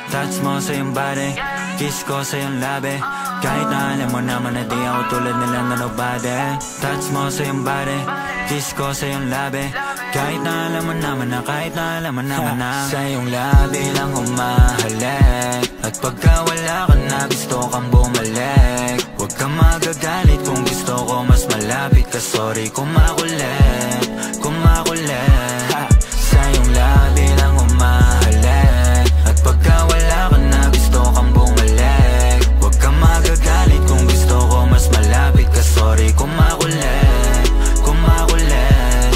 Touch mo sa iyong body, kiss ko sa iyong labi. Kahit na alam mo naman na di ako tulad nila na nobody. Touch mo sa iyong body, kiss ko sa iyong labi. Kahit na alam mo naman na, kahit na alam mo naman na sa iyong labi lang humahalik. At pagka wala ka na gusto kang bumalik. Huwag kang magagalit kung gusto ko mas malapit ka. Sorry kung makulit, kung makulit. Sa iyong labi lang humahalik. At pagka wala ka na gusto kang bumalik. Huwag kang magagalit kung gusto ko mas malapit ka. Sorry kung makulit, kung makulit.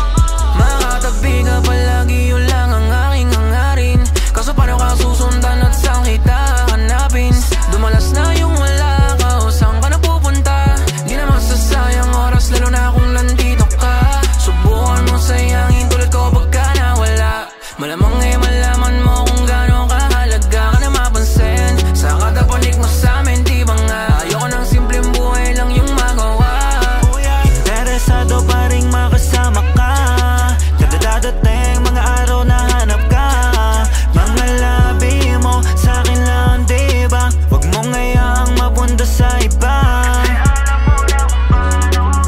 Makatabi ka palagi, yun lang ang aking hangarin. Kaso paano ka susundan at saan kita hanapin? Dumalas na yung wala ka, o saan ka napupunta? Di na masasayang oras, lalo na kung nandito ka. Subukan mo sayangin tulad ko pagka nawala. Malamang malaman mo kung gaano kahalaga ka na mapansin. Sa katapanik mo sa'min, di ba nga? Ayoko ng simpleng buhay lang yung magawa. Interesado pa rin makasama ka. Kadadadating mga araw na hanap ka. Mga labi mo sa'kin lang, di ba? Huwag mong ngayang mabunda sa iba.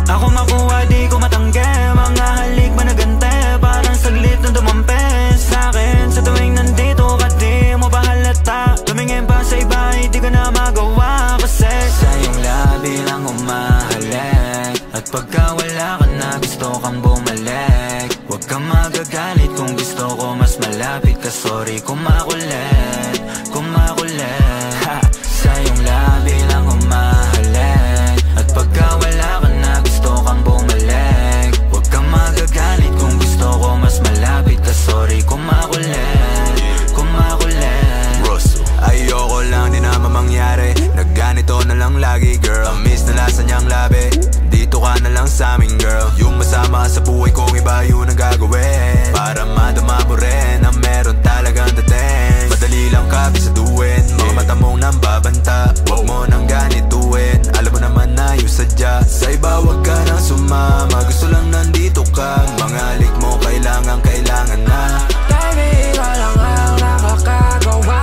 Ako makuha, di ko matanggi. Mga halik managante, parang saglit na dumampi sa'kin. Sa tuwing nandito ka, di mo ba halata? Tumingin pa sa iba, hindi ko na magawa. Kasi sa iyong labi lang humahalik. At pagka wala ka na gusto kang bumalik. Huwag kang magagalit kung gusto ko mas malapit ka. Sorry kung makulit, kung makulit. Sa iyong labi lang humahalik. At pagka wala ka na gusto kang bumalik. Huwag kang magagalit kung gusto ko mas malapit ka. Sorry kung makulit, kung makulit. Russell, ayoko lang di naman mangyari. Nagganito na lang lagi, girl. Ang miss na lasa niyang labi. Dito ka na lang sa'min, girl. Yung masama sa buhay kong iba yun ang gagawin. Para madama mo rin ang meron talagang dating. Madali lang kabisaduhin. Mga mata mong nambabanta. Huwag mo nang ganituin. Alam mo naman na yung sadya. Sa iba huwag ka nang sumama. Gusto lang nandito ka. Mga halik mo kailangan na. Baby, ikaw lang ang nakakagawa.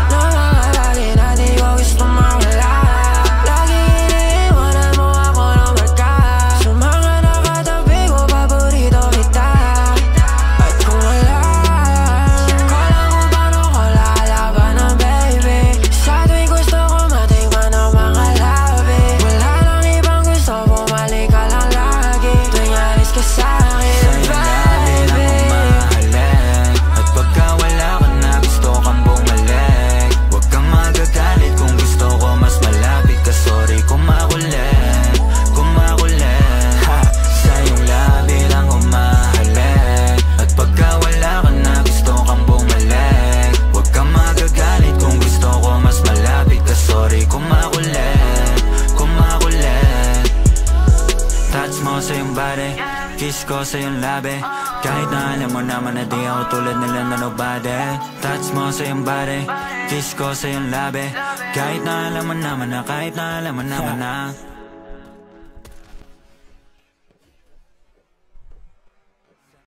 Nangangalagi na di ko gusto mawala. Lagi iniiwanan mo ako ng marka. Sa mga nakatabi ko, paborito kita. At kung wala, ko lang kung paano ko lalabanan, baby. Sa tuwing gusto ko matikman ang mga labi. Wala lang ibang gusto, bumalik ka lang lagi. Tuwing alis ka sa'kin, sa iyong labi lang humahalik. At pagka wala ka na gusto kang bumalik. Huwag kang magagalit kung gusto ko mas malapit ka. Sorry kung makulit, kung makulit. Sa iyong labi lang humahalik. At pagka wala ka na gusto kang bumalik. Huwag kang magagalit kung gusto ko mas malapit ka. Sorry kung makulit, kung makulit. Touch mo sa iyong body, kiss ko sa iyong labi. Kahit na alam mo naman na di ako tulad nila na nobody. Touch mo sa iyong body, kiss ko sa iyong labi. Kahit na alam mo naman na, kahit na alam mo naman na